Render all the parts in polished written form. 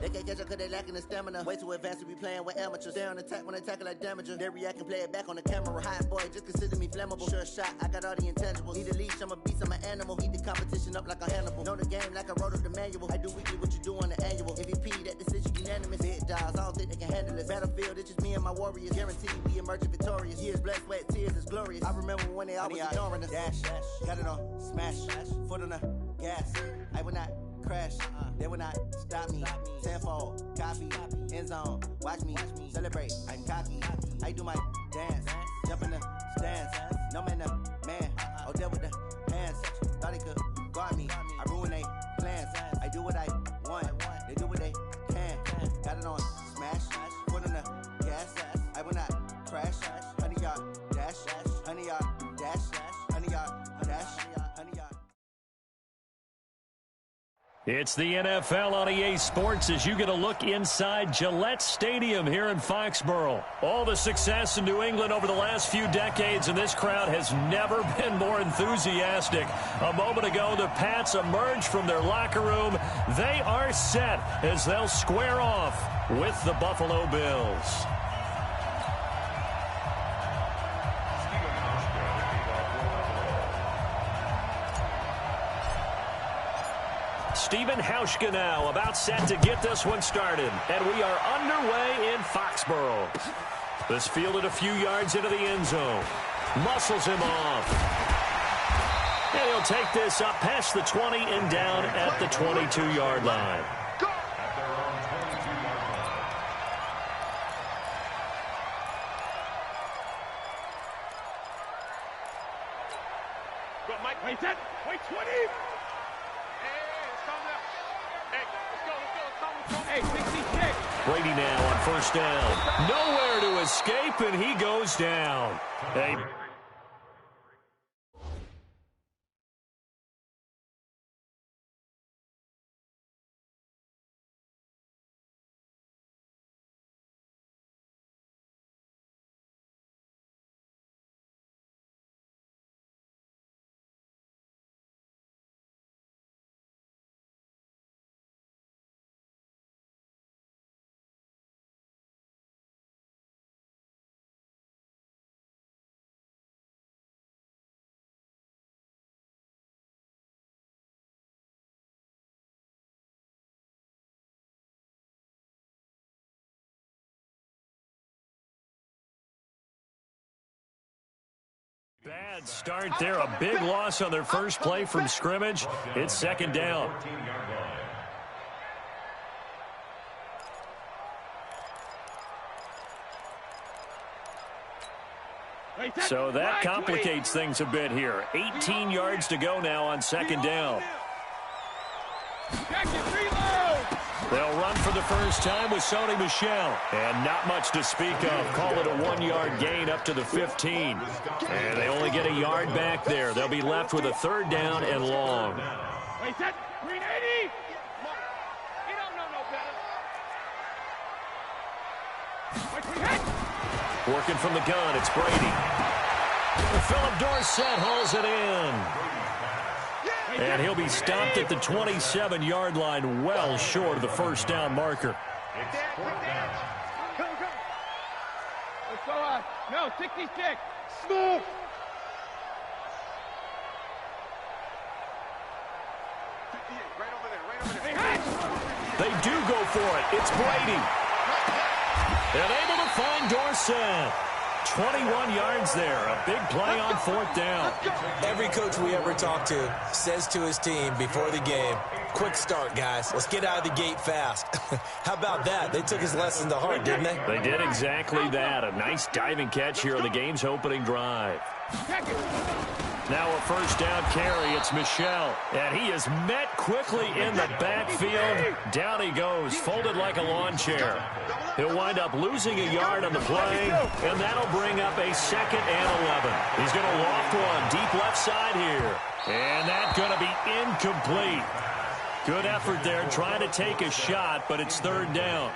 They can't catch up cause they lacking the stamina. Way too advanced to be playing with amateurs. They on attack when they tackle like damager. They react and play it back on the camera. Hot boy, just consider me flammable. Sure shot, I got all the intangibles. Need a leash, I'm a beast, I'm an animal. Eat the competition up like a Hannibal. Know the game like I wrote up the manual. I do weekly what you do on the annual. MVP, that decision unanimous. Big dogs, I don't think they can handle it. Battlefield, it's just me and my warriors. Guaranteed we emerge victorious. Years, blood, sweat, tears, it's glorious. I remember when they always ignoring us. Dash, got it on, smash, foot on the gas. I will not crash, they will not stop me. Tenfold, copy, end zone, watch me celebrate. I'm cocky, I do my dance, jump in the stands. No man, man, oh there with the hands. Thought they could guard me, I ruin they plans. I do what I want, they do what they can. Got it on, smash, foot on the gas. I will not crash, 100-yard dash, 100-yard dash, 100-yard dash, 100-yard. It's the NFL on EA Sports as you get a look inside Gillette Stadium here in Foxborough. All the success in New England over the last few decades, and this crowd has never been more enthusiastic. A moment ago, the Pats emerged from their locker room. They are set as they'll square off with the Buffalo Bills. Stephen Hauschka now about set to get this one started. And we are underway in Foxborough. This fielded a few yards into the end zone. Muscles him off. And he'll take this up past the 20 and down at the 22-yard line. Wait, 20. Hey, 66. Brady now on first down. Nowhere to escape, and he goes down. Hey. Bad start there. A big loss on their first play from scrimmage. It's second down. So that complicates things a bit here. 18 yards to go now on second down. They'll run for the first time with Sony Michel. And not much to speak of. Call it a 1-yard gain up to the 15. And they only get a yard back there. They'll be left with a third down and long. Wait, set. 380. You don't know no better. Working from the gun, it's Brady. Philip Dorsett hauls it in. And he'll be stopped at the 27-yard line, well short of the first down marker. Let's go on. No, 66. Smooth. They do go for it. It's Brady. And able to find Dorsett. 21 yards there. A big play on fourth down. Every coach we ever talk to says to his team before the game, quick start, guys. Let's get out of the gate fast. How about that? They took his lesson to heart, didn't they? They did exactly that. A nice diving catch here on the game's opening drive. Now a first down carry. It's Michel. And he is met quickly in the backfield. Down he goes, folded like a lawn chair. He'll wind up losing a yard on the play, and that'll bring up a 2nd and 11. He's going to loft one deep left side here. And that's going to be incomplete. Good effort there trying to take a shot, but it's third down.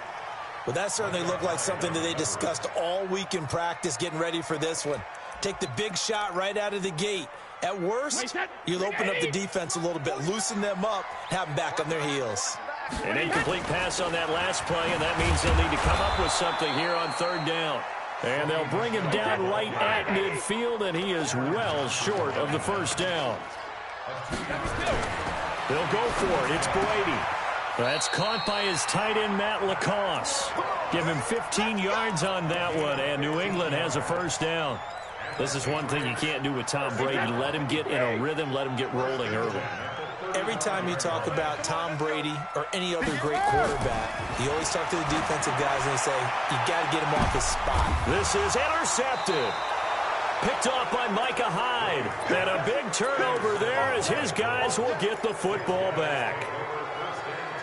Well, that certainly looked like something that they discussed all week in practice getting ready for this one. Take the big shot right out of the gate. At worst, you'll open up the defense a little bit, loosen them up, have them back on their heels. An incomplete pass on that last play, and that means they'll need to come up with something here on third down. And they'll bring him down right at midfield, and he is well short of the first down. They'll go for it. It's Brady. That's caught by his tight end, Matt Lacoste. Give him 15 yards on that one, and New England has a first down. This is one thing you can't do with Tom Brady. Let him get in a rhythm. Let him get rolling early. Every time you talk about Tom Brady or any other great quarterback, you always talk to the defensive guys and they say, you got to get him off his spot. This is intercepted. Picked off by Micah Hyde. And a big turnover there as his guys will get the football back.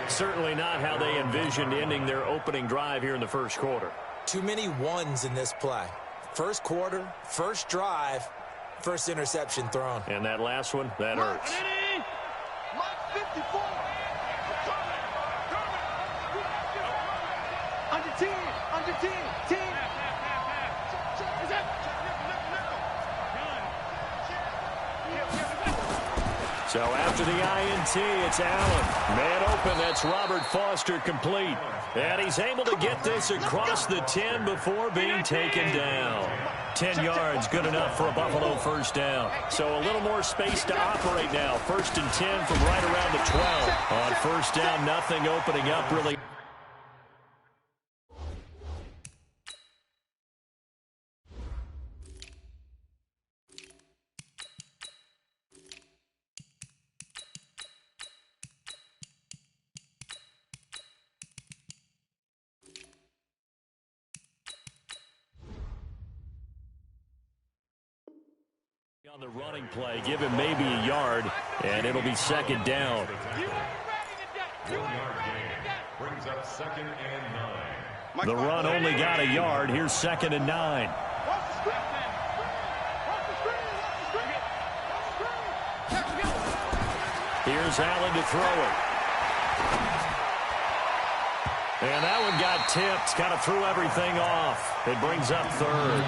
Certainly not how they envisioned ending their opening drive here in the first quarter. Too many ones in this play. First quarter, first drive, first interception thrown. And that last one, that hurts. Under 10. So after the INT, it's Allen. Man open, that's Robert Foster complete. And he's able to get this across the 10 before being taken down. 10 yards, good enough for a Buffalo first down. So a little more space to operate now. First and 10 from right around the 12. On first down, nothing opening up really. On the running play, give him maybe a yard, and it'll be second down. Brings up 2nd and 9. The run only got a yard. Here's 2nd and 9. Here's Allen to throw it. And that one got tipped, kind of threw everything off. It brings up third.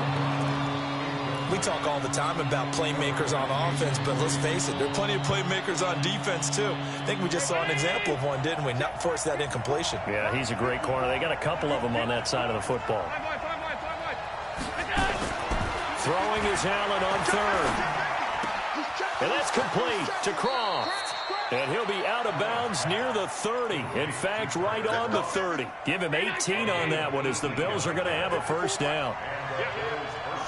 We talk all the time about playmakers on offense, but let's face it, there are plenty of playmakers on defense, too. I think we just saw an example of one, didn't we? Not force that incompletion. Yeah, he's a great corner. They got a couple of them on that side of the football. Throwing is Allen on third. And that's complete to Croft. And he'll be out of bounds near the 30. In fact, right on the 30. Give him 18 on that one as the Bills are going to have a first down.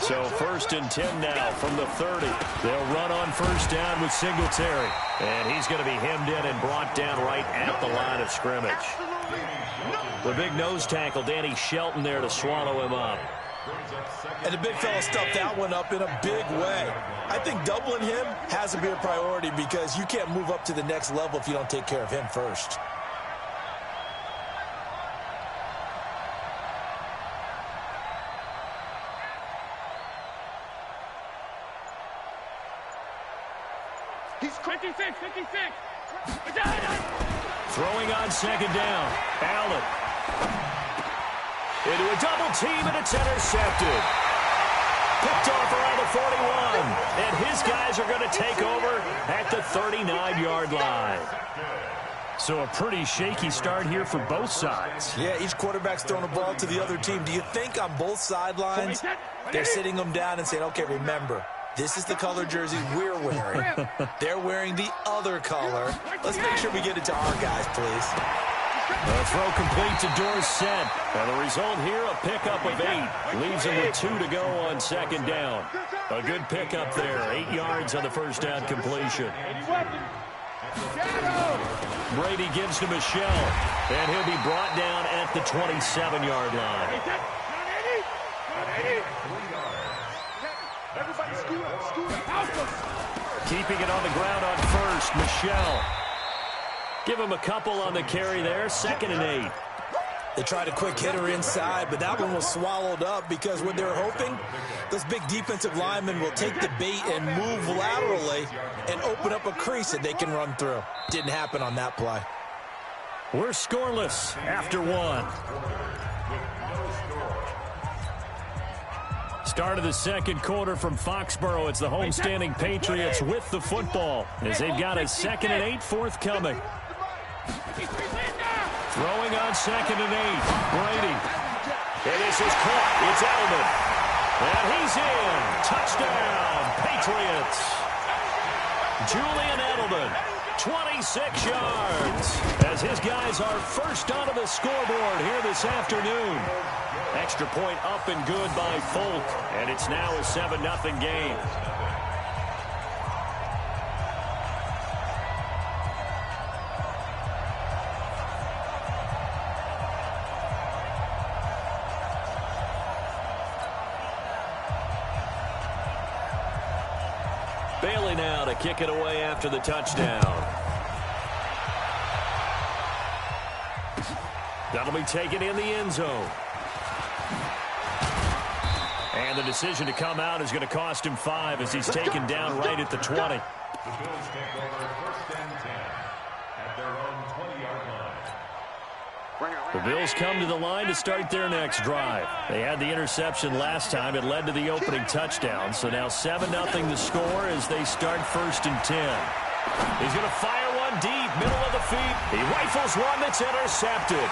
So 1st and 10 now from the 30. They'll run on first down with Singletary. And he's going to be hemmed in and brought down right at the line of scrimmage. The big nose tackle, Danny Shelton, there to swallow him up. And the big fella stuffed that one up in a big way. I think doubling him has to be a priority because you can't move up to the next level if you don't take care of him first. He's 56. Throwing on second down. Allen. Into a double team, and it's intercepted. Picked off around the 41. And his guys are going to take over at the 39-yard line. So a pretty shaky start here for both sides. Yeah, each quarterback's throwing a ball to the other team. Do you think on both sidelines they're sitting them down and saying, okay, remember, this is the color jersey we're wearing. They're wearing the other color. Let's make sure we get it to our guys, please. A throw complete to Dorsett. And the result here, a pickup of 8. Leaves him with 2 to go on second down. A good pickup there. 8 yards on the first down completion. Brady gives to Michelle. And he'll be brought down at the 27-yard line. Keeping it on the ground on first, Michelle. Give him a couple on the carry there, 2nd and 8. They tried a quick hitter inside, but that one was swallowed up because what they're hoping, those big defensive linemen will take the bait and move laterally and open up a crease that they can run through. Didn't happen on that play. We're scoreless after 1. Start of the second quarter from Foxborough. It's the homestanding Patriots with the football as they've got a 2nd and 8 forthcoming. Throwing on 2nd and 8. Brady. And this is caught. It's Edelman. And he's in. Touchdown, Patriots. Julian Edelman, 26 yards. As his guys are first onto the scoreboard here this afternoon. Extra point up and good by Folk. And it's now a 7-0 game. Bailey now to kick it away after the touchdown. That'll be taken in the end zone. And the decision to come out is going to cost him 5 as he's taken down right at the 20. The Bills take over 1st and 10 at their own 20-yard line. The Bills come to the line to start their next drive. They had the interception last time. It led to the opening touchdown. So now 7-0 the score as they start 1st and 10. He's going to fire one deep, middle of the feet. He rifles one that's intercepted.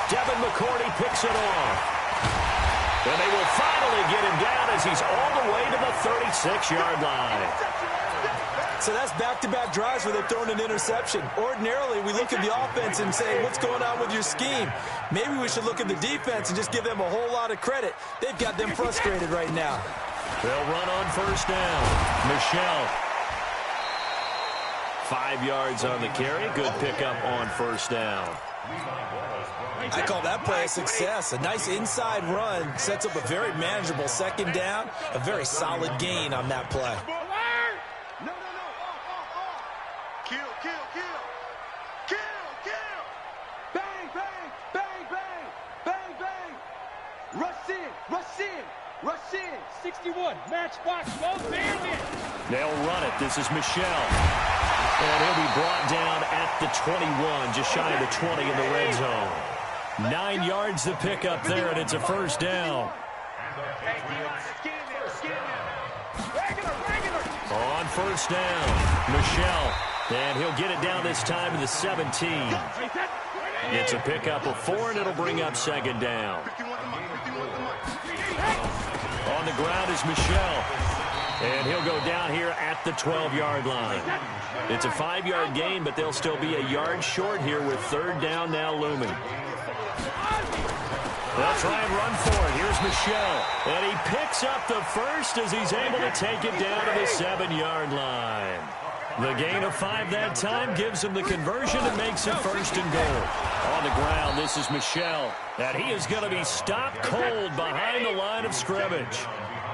Devin McCourty picks it off. And they will finally get him down as he's all the way to the 36-yard line. So that's back-to-back drives where they've thrown an interception. Ordinarily, we look at the offense and say, what's going on with your scheme? Maybe we should look at the defense and just give them a whole lot of credit. They've got them frustrated right now. They'll run on 1st down. Michelle. 5 yards on the carry. Good pickup on 1st down. I call that play a success. A nice inside run sets up a very manageable 2nd down. A very solid gain on that play. Rush in. 61. Matchbox. Go bandit. They'll run it. This is Michelle. And he'll be brought down at the 21, just shy of the 20 in the red zone. 9 yards the pickup there, and it's a 1st down. On 1st down, Michelle. And he'll get it down this time to the 17. It's a pickup of 4, and it'll bring up 2nd down. On the ground is Michelle. And he'll go down here at the 12-yard line. It's a 5-yard gain, but they'll still be a yard short here with 3rd down now looming. They'll try and run for it. Here's Michelle. And he picks up the 1st as he's able to take it down to the 7-yard line. The gain of 5 that time gives him the conversion and makes it 1st and goal. On the ground, this is Michelle. And he is going to be stopped cold behind the line of scrimmage.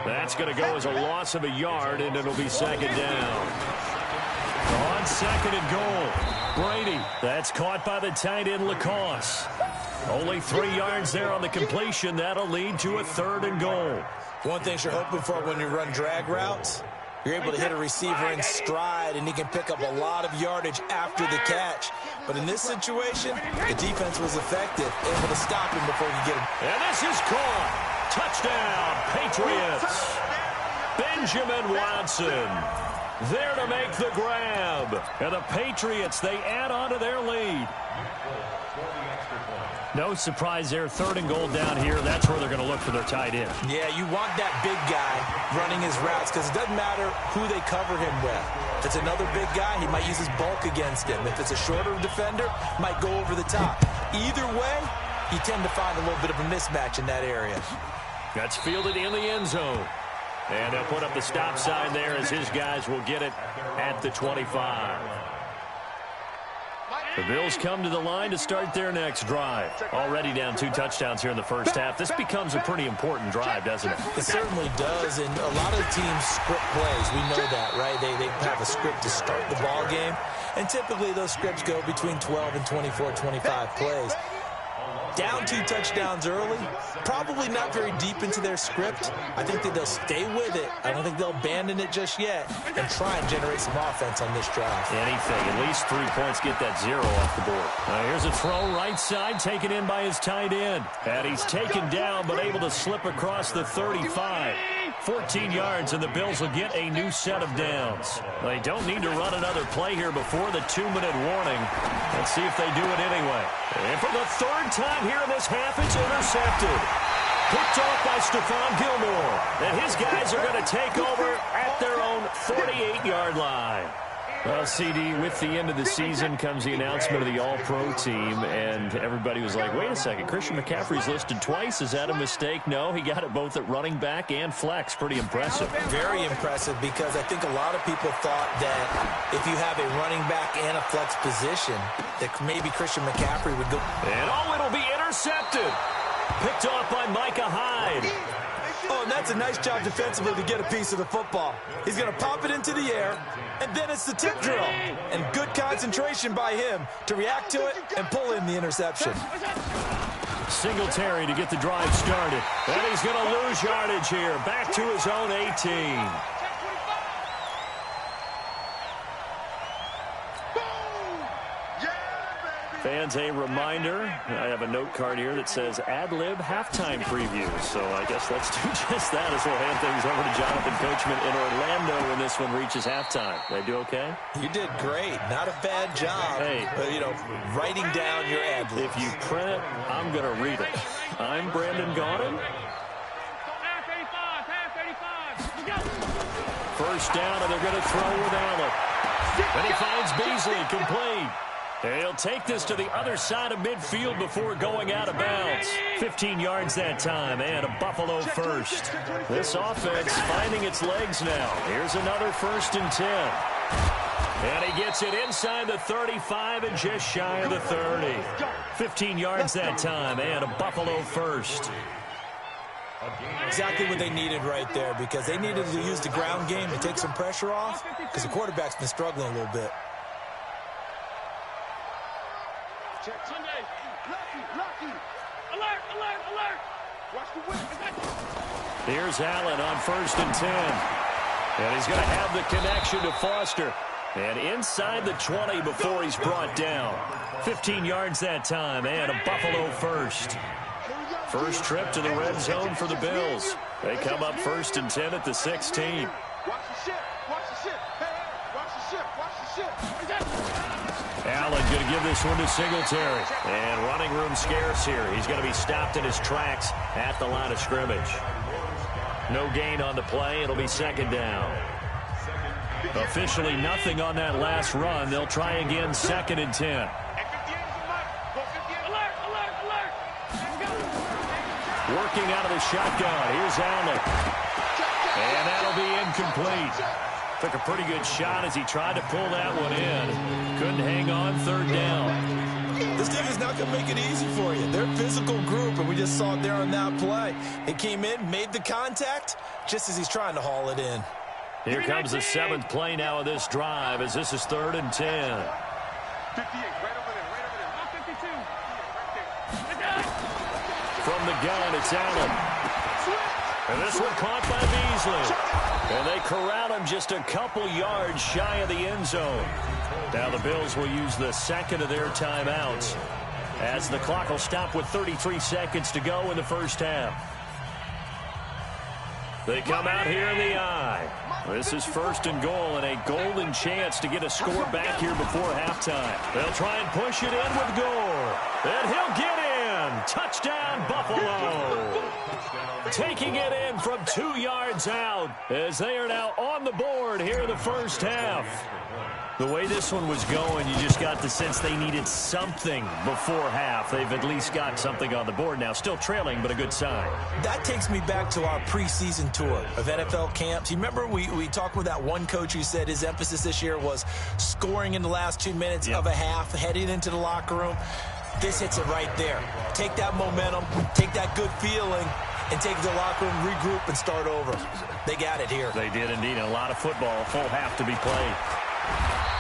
That's going to go as a loss of a yard, and it'll be 2nd down. On 2nd and goal, Brady. That's caught by the tight end, Lacoste. Only 3 yards there on the completion. That'll lead to a 3rd and goal. One thing you're hoping for when you run drag routes, you're able to hit a receiver in stride, and he can pick up a lot of yardage after the catch. But in this situation, the defense was effective, able to stop him before he get him. And this is caught. Touchdown, Patriots. Benjamin Watson there to make the grab. And the Patriots, they add on to their lead. No surprise there, 3rd and goal down here. That's where they're going to look for their tight end. Yeah, you want that big guy running his routes because it doesn't matter who they cover him with. If it's another big guy, he might use his bulk against him. If it's a shorter defender, might go over the top. Either way, you tend to find a little bit of a mismatch in that area. That's fielded in the end zone. And they'll put up the stop sign there as his guys will get it at the 25. The Bills come to the line to start their next drive. Already down 2 touchdowns here in the 1st half. This becomes a pretty important drive, doesn't it? It certainly does, and a lot of teams script plays. We know that, right? They have a script to start the ball game, and typically those scripts go between 12 and 24, 25 plays. Down 2 touchdowns early, probably not very deep into their script. I think that they'll stay with it. I don't think they'll abandon it just yet and try and generate some offense on this drive. Anything, at least 3 points, get that 0 off the board. Here's a throw right side, taken in by his tight end. And he's taken down, but able to slip across the 35. 14 yards, and the Bills will get a new set of downs. They don't need to run another play here before the 2-minute warning. Let's see if they do it anyway. And for the third time here in this half, it's intercepted. Picked off by Stephon Gilmore. And his guys are going to take over at their own 48-yard line. Well, CD, with the end of the season comes the announcement of the All-Pro team, and everybody was like, wait a second, Christian McCaffrey's listed twice. Is that a mistake? No, he got it both at running back and flex. Pretty impressive. Very impressive, because I think a lot of people thought that if you have a running back and a flex position, that maybe Christian McCaffrey would go. And it'll be intercepted. Picked off by Micah Hyde. Oh, and that's a nice job defensively to get a piece of the football. He's going to pop it into the air, and then it's the tip drill. And good concentration by him to react to it and pull in the interception. Singletary to get the drive started. And he's going to lose yardage here. Back to his own 18. Fans, a reminder, I have a note card here that says ad-lib halftime preview. So I guess let's do just that as we'll hand things over to Jonathan Coachman in Orlando when this one reaches halftime. Did I do okay? You did great. Not a bad job. Hey, writing down your ad-libs. If you print it, I'm going to read it. I'm Brandon Gaudin. First down, and they're going to throw with Allen. And he finds Beasley, complete. And he'll take this to the other side of midfield before going out of bounds. 15 yards that time, and a Buffalo first. This offense finding its legs now. Here's another 1st and 10. And he gets it inside the 35 and just shy of the 30. 15 yards that time, and a Buffalo first. Exactly what they needed right there, because they needed to use the ground game to take some pressure off, because the quarterback's been struggling a little bit. Here's Allen on 1st and 10. And he's going to have the connection to Foster. And inside the 20 before he's brought down. 15 yards that time, and a Buffalo first. First trip to the red zone for the Bills. They come up 1st and 10 at the 16. Allen going to give this one to Singletary. And running room scarce here. He's going to be stopped in his tracks at the line of scrimmage. No gain on the play. It'll be 2nd down. Officially nothing on that last run. They'll try again 2nd and 10. Working out of the shotgun. Here's Allen. And that'll be incomplete. Took a pretty good shot as he tried to pull that one in. Couldn't hang on 3rd down. This team is not going to make it easy for you. They're a physical group, and we just saw it there on that play. It came in, made the contact, just as he's trying to haul it in. Here comes the 7th play now of this drive, as this is 3rd and 10. 58, right over there, right over there. 52. Right there. From the gun, it's Allen. And this one caught by Beasley. And they corral him just a couple yards shy of the end zone. Now the Bills will use the 2nd of their timeouts, as the clock will stop with 33 seconds to go in the first half. They come out here in the eye. This is 1st and goal, and a golden chance to get a score back here before halftime. They'll try and push it in with Gore. And he'll get in. Touchdown, Buffalo. Taking it in from 2 yards out, as they are now on the board here in the first half. The way this one was going, you just got the sense they needed something before half. They've at least got something on the board now. Still trailing, but a good sign. That takes me back to our preseason tour of NFL camps. You remember we talked with that one coach who said his emphasis this year was scoring in the last 2 minutes of a half, heading into the locker room. This hits it right there. Take that momentum, take that good feeling, and take it to the locker room, regroup, and start over. They got it here. They did indeed. A lot of football, full half to be played.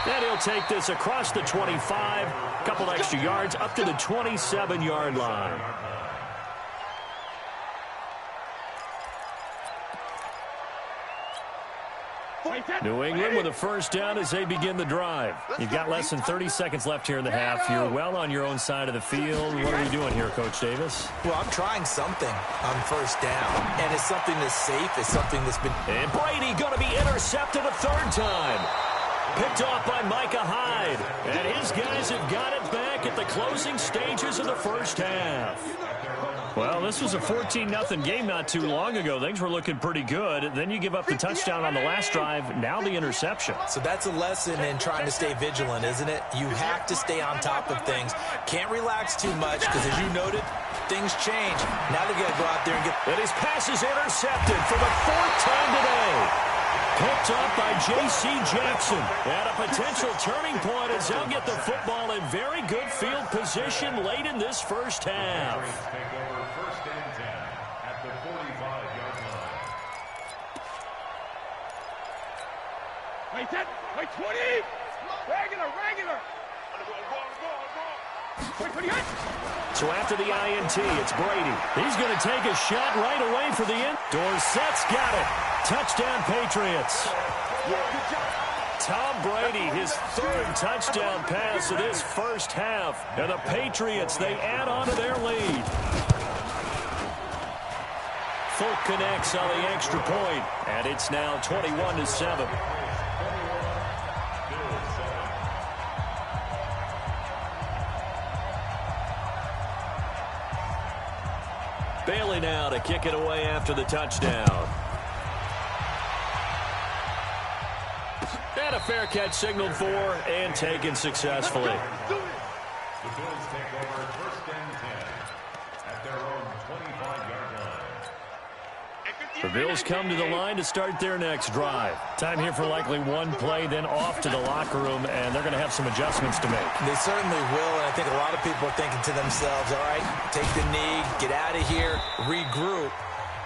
Then he'll take this across the 25, a couple extra yards, up to the 27-yard line. New England with a first down as they begin the drive. You've got less than 30 seconds left here in the half. You're well on your own side of the field. What are we doing here, Coach Davis? Well, I'm trying something on first down, and it's something that's safe. It's something that's been... And Brady going to be intercepted a third time. Picked off by Micah Hyde. And his guys have got it back at the closing stages of the first half. Well, this was a 14-0 game not too long ago. Things were looking pretty good. Then you give up the touchdown on the last drive. Now the interception. So that's a lesson in trying to stay vigilant, isn't it? You have to stay on top of things. Can't relax too much because, as you noted, things change. Now they've got to go out there and get... And his pass is intercepted for the fourth time today. Picked up by J.C. Jackson. And a potential turning point as they'll get the football in very good field position late in this first half. Take over first and 10 at the 45-yard line. Wait, 10. Wait, 20. Regular. So after the INT, it's Brady. He's going to take a shot right away for the end. Dorsett's got it. Touchdown, Patriots. Tom Brady, his third touchdown pass of this first half. And the Patriots, they add on to their lead. Folk connects on the extra point, and it's now 21-7. Bailey now to kick it away after the touchdown. And a fair catch signaled for and taken successfully. The Bills take over first and 10 at their own 25-yard line. The Bills come to the line to start their next drive. Time here for likely one play, then off to the locker room, and they're going to have some adjustments to make. They certainly will, and I think a lot of people are thinking to themselves, all right, take the knee, get out of here, regroup.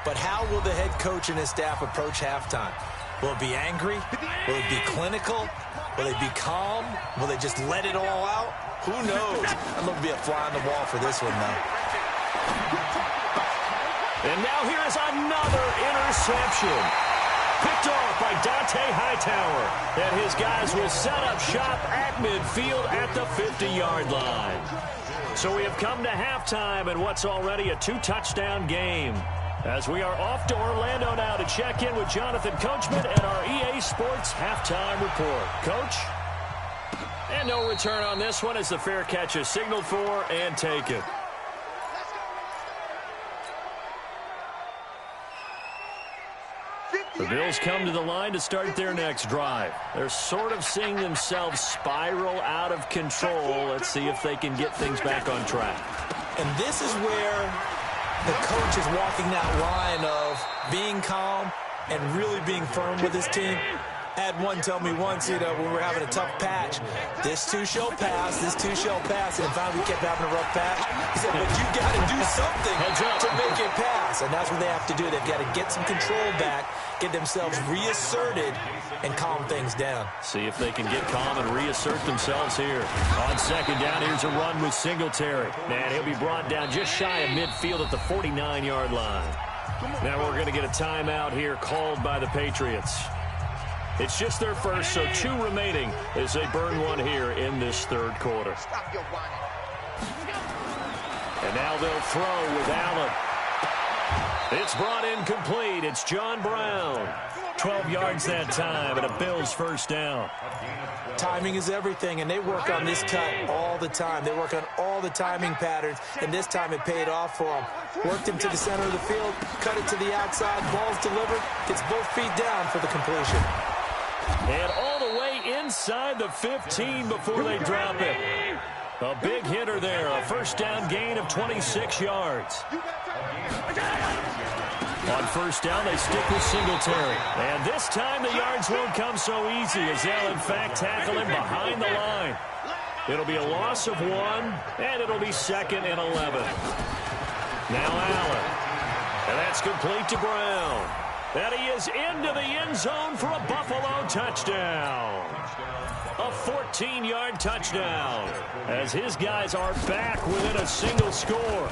But how will the head coach and his staff approach halftime? Will it be angry? Will it be clinical? Will they be calm? Will they just let it all out? Who knows? I'm going to be a fly on the wall for this one, though. And now here is another interception. Picked off by Dante Hightower. And his guys will set up shop at midfield at the 50-yard line. So we have come to halftime in what's already a two-touchdown game. As we are off to Orlando now to check in with Jonathan Coachman and our EA Sports halftime report. Coach? And no return on this one as the fair catch is signaled for and taken. The Bills come to the line to start their next drive. They're sort of seeing themselves spiral out of control. Let's see if they can get things back on track. And this is where the coach is walking that line of being calm and really being firm with his team. Had one tell me once, when we were having a tough patch, this too shall pass, this too shall pass, and finally we kept having a rough patch. He said, but you got to do something to make it pass, and that's what they have to do. They've got to get some control back, get themselves reasserted, and calm things down. See if they can get calm and reassert themselves here. On second down, here's a run with Singletary. And he'll be brought down just shy of midfield at the 49-yard line. Now we're going to get a timeout here called by the Patriots. It's just their first, so 2 remaining as they burn one here in this third quarter. And now they'll throw with Allen. It's brought in complete. It's John Brown. 12 yards that time and a Bills first down. Timing is everything, and they work on this cut all the time. They work on all the timing patterns, and this time it paid off for them. Worked him to the center of the field, cut it to the outside, ball's delivered, gets both feet down for the completion. And all the way inside the 15 before they drop it. A big hitter there, a first down gain of 26 yards. On first down, they stick with Singletary. And this time the yards won't come so easy as they'll, in fact, tackle him behind the line. It'll be a loss of 1, and it'll be 2nd and 11. Now Allen. And that's complete to Brown. And he is into the end zone for a Buffalo touchdown. A 14-yard touchdown as his guys are back within a single score.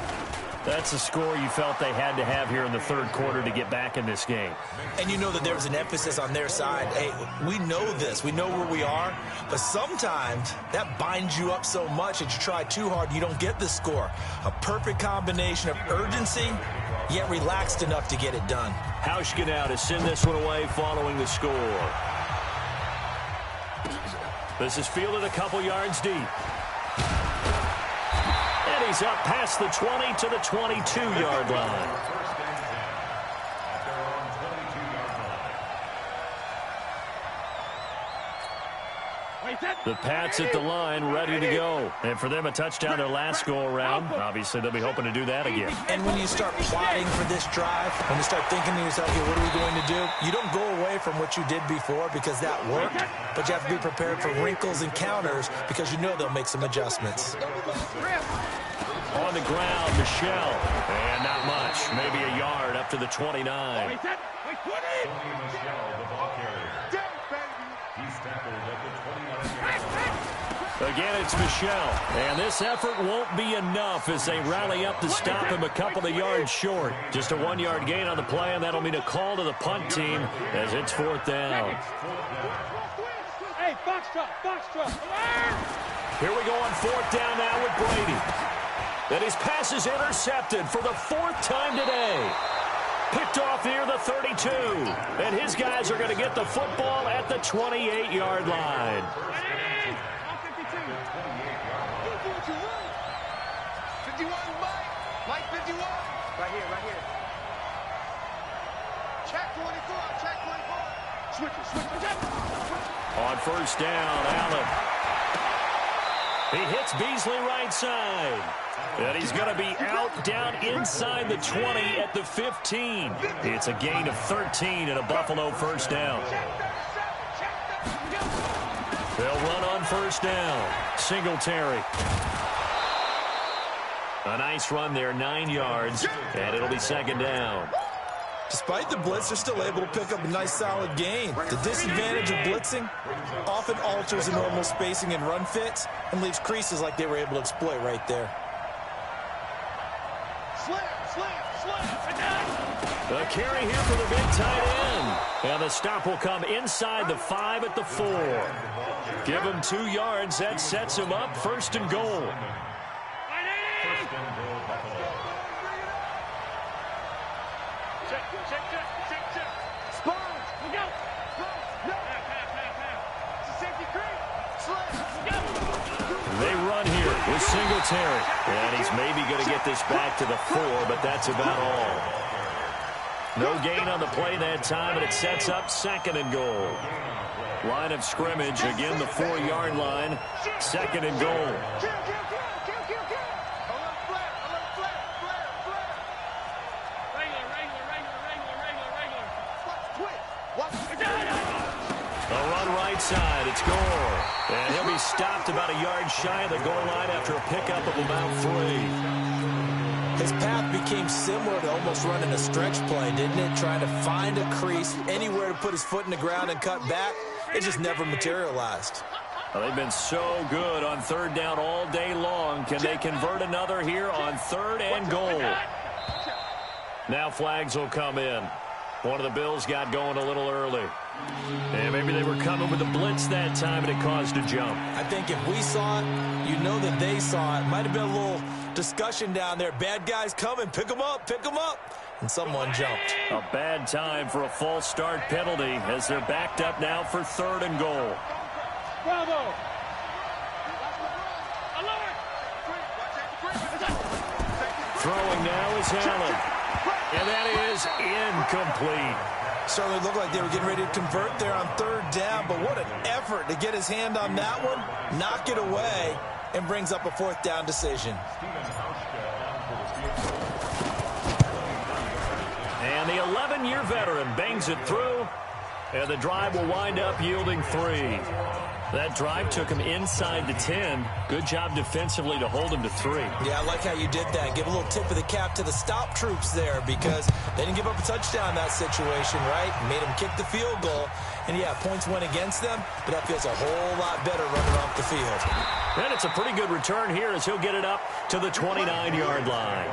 That's a score you felt they had to have here in the third quarter to get back in this game. And you know that there's an emphasis on their side. Hey, we know this. We know where we are. But sometimes that binds you up so much that you try too hard, you don't get the score. A perfect combination of urgency, yet relaxed enough to get it done. Hauschka now to send this one away following the score. This is fielded a couple yards deep. And he's up past the 20 to the 22-yard line. The Pats at the line, ready to go. And for them, a touchdown their last go-around. Obviously, they'll be hoping to do that again. And when you start plotting for this drive, when you start thinking to yourself, okay, what are we going to do? You don't go away from what you did before because that worked, but you have to be prepared for wrinkles and counters because you know they'll make some adjustments. On the ground, Michelle. And not much. Maybe a yard up to the 29. Again, it's Michelle. And this effort won't be enough as they rally up to stop him a couple of yards short. Just a 1-yard gain on the play, and that'll mean a call to the punt team as it's fourth down. Hey, box truck. Here we go on fourth down now with Brady. And his pass is intercepted for the fourth time today. Picked off near the 32. And his guys are going to get the football at the 28-yard line. 51, Mike 51. Right here. Check 24. Switch. On first down, Allen. He hits Beasley right side. And he's going to be out down inside the 20 at the 15. It's a gain of 13 and a Buffalo first down. They'll run on first down. Singletary. A nice run there, 9 yards, and it'll be second down. Despite the blitz, they're still able to pick up a nice, solid gain. The disadvantage of blitzing often alters the normal spacing and run fits and leaves creases like they were able to exploit right there. Slam. The carry here for the big tight end. And the stop will come inside the 5 at the 4. Give him 2 yards. That sets him up first and goal. They run here with Singletary. And he's maybe going to get this back to the 4, but that's about all. No gain on the play that time, and it sets up second and goal. Line of scrimmage, again the 4-yard line. Second and goal. A run right side, it's Gore. And he'll be stopped about a yard shy of the goal line after a pickup of about 3. His path became similar to almost running a stretch play, didn't it? Trying to find a crease, anywhere to put his foot in the ground and cut back. It just never materialized. Well, they've been so good on third down all day long. Can they convert another here on third and goal? Now flags will come in. One of the Bills got going a little early. And maybe they were coming with a blitz that time, and it caused a jump. I think if we saw it, you know that they saw it. Might have been a little discussion down there. Bad guys coming. Pick them up. And someone jumped. A bad time for a false start penalty as they're backed up now for third and goal. Bravo. Throwing now is Allen. And that is incomplete. Certainly looked like they were getting ready to convert there on third down, but what an effort to get his hand on that one, knock it away, and brings up a fourth down decision. And the 11-year veteran bangs it through, and the drive will wind up yielding 3. That drive took him inside the 10. Good job defensively to hold him to 3. Yeah, I like how you did that. Give a little tip of the cap to the stop troops there because they didn't give up a touchdown in that situation, right? Made them kick the field goal. And, yeah, points went against them, but that feels a whole lot better running off the field. And it's a pretty good return here as he'll get it up to the 29-yard line.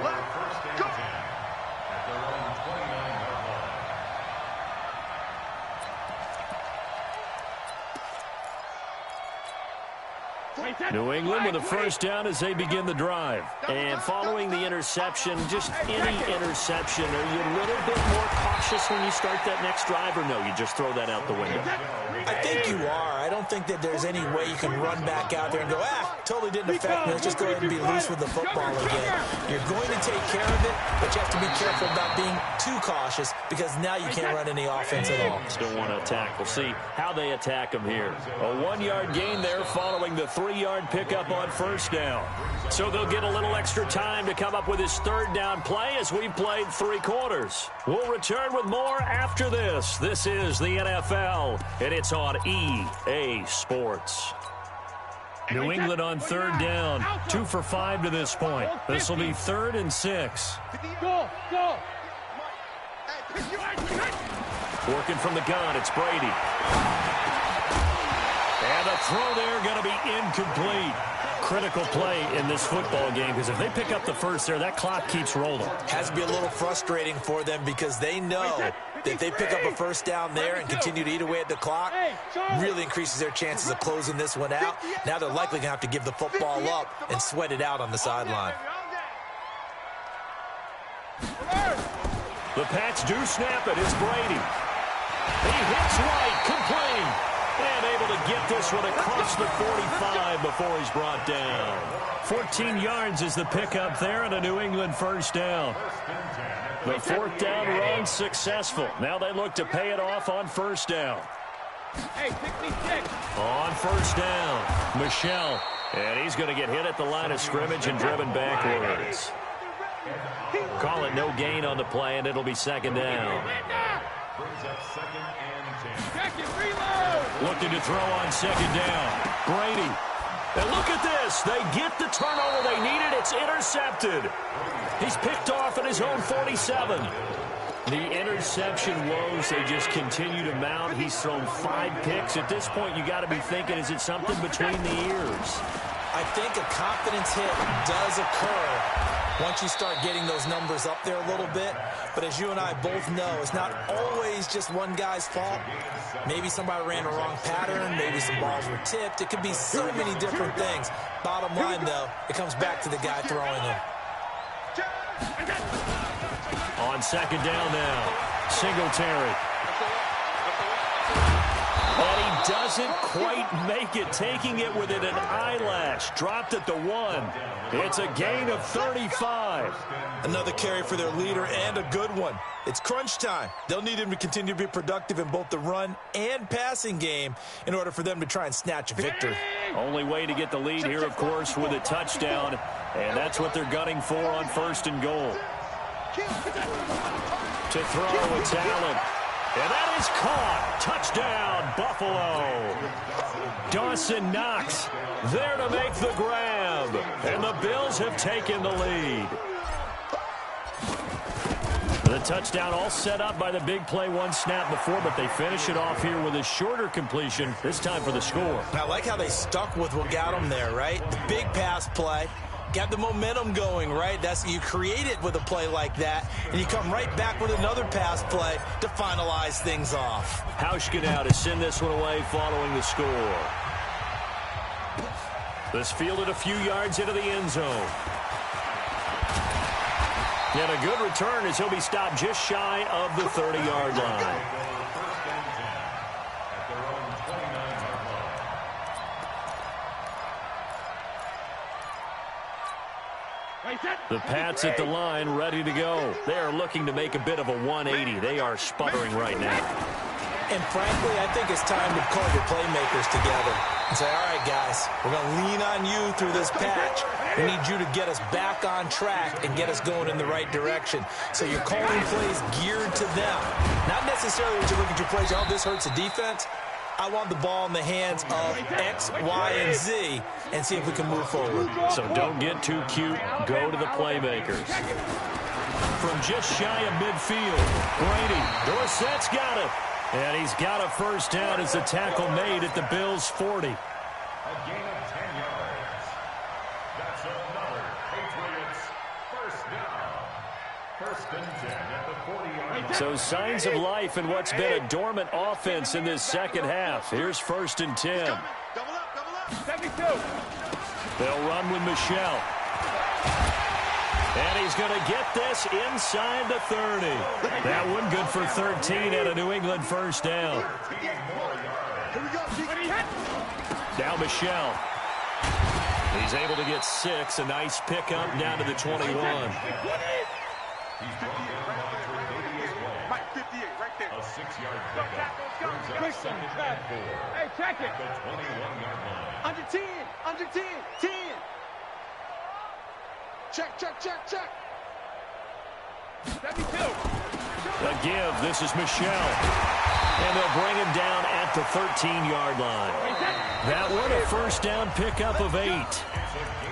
New England with a first down as they begin the drive. And following the interception, just any interception, are you a little bit more cautious when you start that next drive, or no, you just throw that out the window? I think you are. I don't think that there's any way you can run back out there and go, totally didn't affect me. Let's just go ahead and be loose with the football again. You're going to take care of it, but you have to be careful about being too cautious because now you can't run any offense at all. Still want to attack. We'll see how they attack them here. A 1-yard gain there following the 3-yard pickup on first down. So they'll get a little extra time to come up with his third down play as we've played 3 quarters. We'll return with more after this. This is the NFL, and it's on EA Sports. New England on third down, 2 for 5 to this point. This will be 3rd and 6. Go. Working from the gun, it's Brady. And the throw there going to be incomplete. Critical play in this football game because if they pick up the first there, that clock keeps rolling. Has to be a little frustrating for them because they know that if they pick up a first down there and continue to eat away at the clock, really increases their chances of closing this one out. Now they're likely going to have to give the football up and sweat it out on the sideline. The Pats do snap it. It's Brady. He hits right, complete. And able to get this one across the 45 before he's brought down. 14 yards is the pickup there and a New England first down. The 4th down run successful. Now they look to pay it off on first down. On first down, Michel. And he's going to get hit at the line of scrimmage and driven backwards. Call it no gain on the play, and it'll be 2nd down. Brings up 2nd and 10. Looking to throw on 2nd down. Brady. And look at this. They get the turnover they needed. It's intercepted. He's picked off at his own 47. The interception woes, they just continue to mount. He's thrown 5 picks. At this point, you got to be thinking, is it something between the ears? I think a confidence hit does occur once you start getting those numbers up there a little bit. But as you and I both know, it's not always just one guy's fault. Maybe somebody ran a wrong pattern. Maybe some balls were tipped. It could be so many different things. Bottom line, though, it comes back to the guy throwing them. On 2nd down now, Singletary. And he doesn't quite make it, taking it within an eyelash. Dropped at the 1. It's a gain of 35. Another carry for their leader and a good one. It's crunch time. They'll need him to continue to be productive in both the run and passing game in order for them to try and snatch a victory. Only way to get the lead here, of course, with a touchdown. And that's what they're gunning for on 1st and goal. To throw, it's Allen. And that is caught. Touchdown, Buffalo. Dawson Knox there to make the grab. And the Bills have taken the lead. The touchdown all set up by the big play 1 snap before, but they finish it off here with a shorter completion, this time for the score. I like how they stuck with what got them there, right? The big pass play. Got the momentum going, right? You create it with a play like that, and you come right back with another pass play to finalize things off. Hauschka now to send this one away following the score. This fielded a few yards into the end zone. And a good return as he'll be stopped just shy of the 30-yard line. The Pats at the line, ready to go. They are looking to make a bit of a 180. They are sputtering right now. And frankly, I think it's time to call your playmakers together and say, all right, guys, we're going to lean on you through this patch. We need you to get us back on track and get us going in the right direction. So you're calling plays geared to them. Not necessarily when you look at your plays, oh, this hurts the defense. I want the ball in the hands of X, Y, and Z and see if we can move forward. So don't get too cute. Go to the playmakers. From just shy of midfield, Brady. Dorsett's got it. And he's got a first down as the tackle made at the Bills' 40. A gain of 10 yards. That's another Patriots first down. 1st and 10 at the 40-yard line. So signs of life in what's been a dormant offense in this second half. Here's 1st and 10. Double up. 72. They'll run with Michelle. And he's going to get this inside the 30. That one good for 13 and a New England first down. Now Michelle. He's able to get 6. A nice pickup down to the 21. He's Mike 58 right there. A 6-yard pickup. Brings up second and 4. Hey, check it. At the 21-yard line. Under 10. Under 10. 10. Check, check, check, check. 72. The give. This is Michelle. And they'll bring him down at the 13-yard line. That one a first down pickup of 8.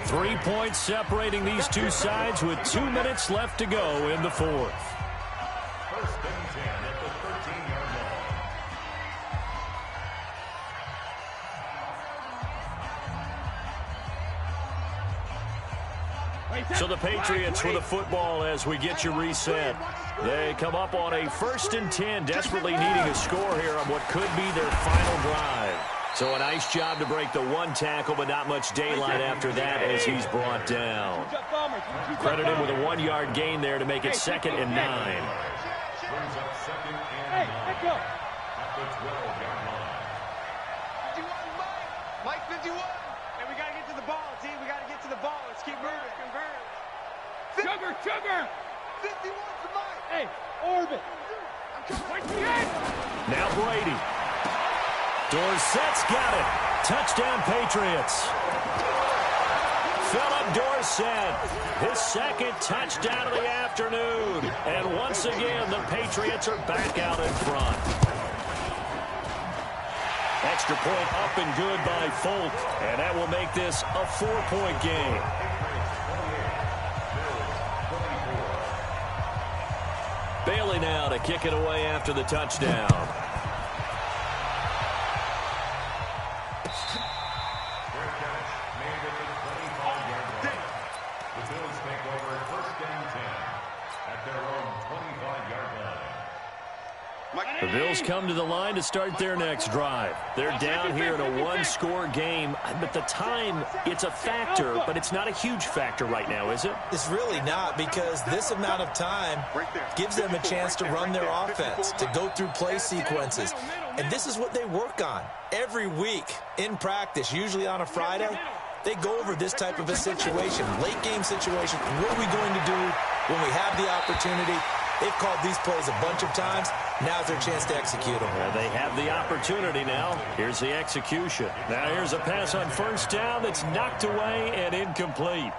3 points separating these two sides with 2 minutes left to go in the fourth. First and 10 at the 13-yard line. So the Patriots with the football as we get you reset. They come up on a first and 10, desperately needing a score here on what could be their final drive. So a nice job to break the one tackle, but not much daylight after that as he's brought down. Credit him with a 1-yard gain there to make it 2nd and 9. Brings up 2nd and 9 at the 12-yard line. 51, Mike 51. And we got to get to the ball, team. We got to get to the ball. Let's keep moving. Sugar, sugar. 51 to Mike. Hey, orbit. Now Brady. Dorsett's got it. Touchdown, Patriots. Philip Dorsett, his 2nd touchdown of the afternoon. And once again, the Patriots are back out in front. Extra point up and good by Folk. And that will make this a 4-point game. Bailey now to kick it away after the touchdown. The Bills come to the line to start their next drive. They're down here in a 1-score game, but the time, it's a factor, but it's not a huge factor right now, is it? It's really not, because this amount of time gives them a chance to run their offense, to go through play sequences. And this is what they work on every week in practice, usually on a Friday. They go over this type of a situation, late game situation. What are we going to do when we have the opportunity? They've called these plays a bunch of times. Now's their chance to execute them. Well, they have the opportunity now. Here's the execution. Now here's a pass on first down that's knocked away and incomplete.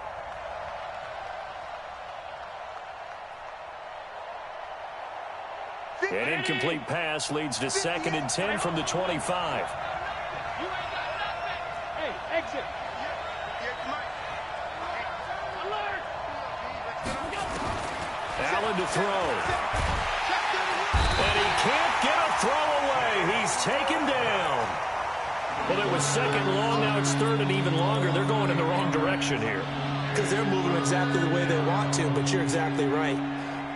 An incomplete pass leads to 2nd and 10 from the 25. Hey, exit. Allen to throw. And he can't get a throw away. He's taken down. Well, it was 2nd long. Now it's 3rd and even longer. They're going in the wrong direction here. Because they're moving exactly the way they want to, but you're exactly right.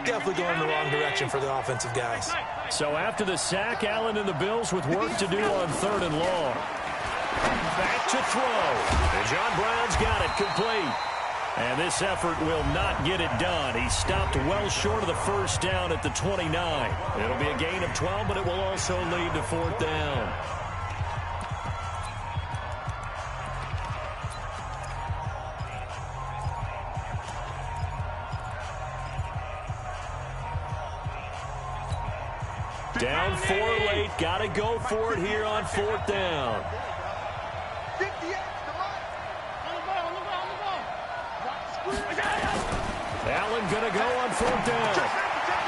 Definitely going in the wrong direction for the offensive guys. So after the sack, Allen and the Bills with work to do on 3rd and long. Back to throw. And John Brown's got it complete. And this effort will not get it done. He stopped well short of the first down at the 29. It'll be a gain of 12, but it will also lead to 4th down. Down 4 late. Got to go for it here on 4th down. Allen going to go on 4th down.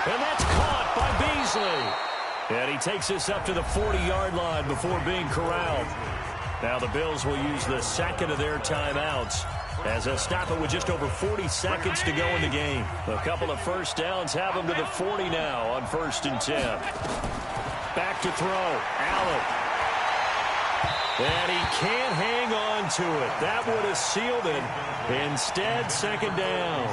And that's caught by Beasley. And he takes this up to the 40-yard line before being corralled. Now the Bills will use the 2nd of their timeouts as they'll stop it with just over 40 seconds to go in the game. A couple of first downs have them to the 40 now on 1st and 10. Back to throw. Allen. And he can't hang on to it. That would have sealed it. Instead, 2nd down.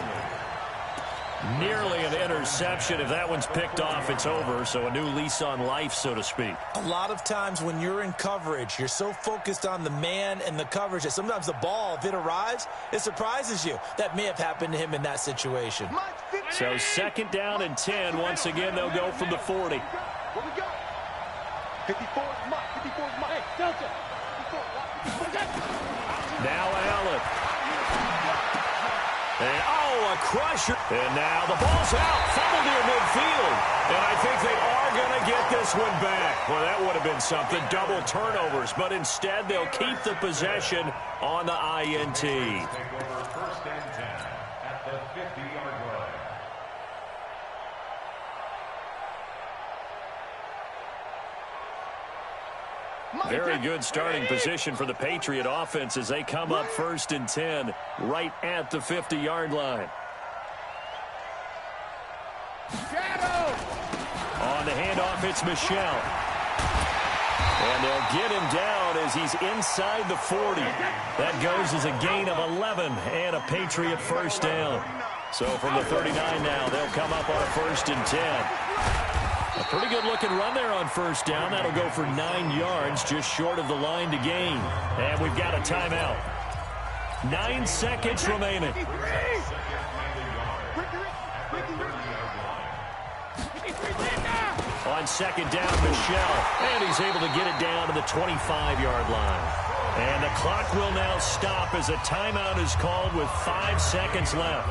Nearly an interception. If that one's picked off, it's over. So a new lease on life, so to speak. A lot of times when you're in coverage, you're so focused on the man and the coverage that sometimes the ball, if it arrives, it surprises you. That may have happened to him in that situation. So 2nd down and 10. Once again, they'll go from the 40. 54 is Mike. 54 is Mike. Hey, Delta. Now Allen. And, oh, a crusher. And now the ball's out. Fumbled near midfield. And I think they are going to get this one back. Well, that would have been something. Double turnovers. But instead, they'll keep the possession on the INT. Take over 1st and 10 at the 50-yard line. Very good starting position for the Patriot offense as they come up 1st and 10 right at the 50-yard line. On the handoff, it's Michel. And they'll get him down as he's inside the 40. That goes as a gain of 11 and a Patriot 1st down. So from the 39 now, they'll come up on a 1st and 10. A pretty good-looking run there on 1st down. That'll go for 9 yards, just short of the line to gain. And we've got a timeout. 9 seconds remaining. On 2nd down, Michel. And he's able to get it down to the 25-yard line. And the clock will now stop as a timeout is called with 5 seconds left.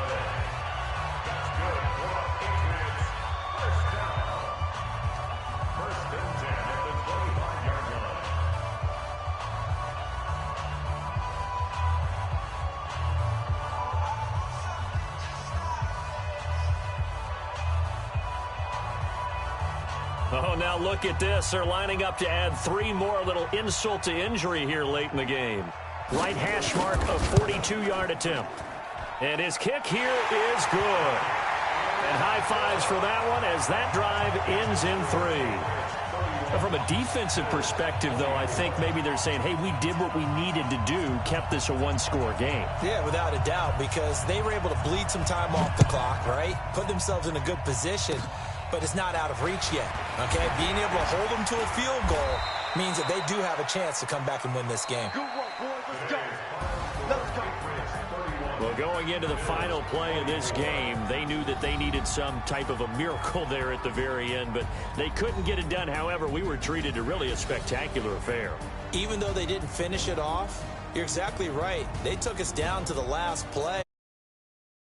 Oh, now look at this. They're lining up to add 3 more. Little insult to injury here late in the game. Right hash mark, a 42-yard attempt. And his kick here is good. And high fives for that one as that drive ends in 3. But from a defensive perspective, though, I think maybe they're saying, hey, we did what we needed to do, kept this a 1-score game. Yeah, without a doubt, because they were able to bleed some time off the clock, right? Put themselves in a good position. But it's not out of reach yet, okay? Being able to hold them to a field goal means that they do have a chance to come back and win this game. Good work, boys. Let's go. Let's go. Well, going into the final play of this game, they knew that they needed some type of a miracle there at the very end, but they couldn't get it done. However, we were treated to really a spectacular affair. Even though they didn't finish it off, you're exactly right. They took us down to the last play.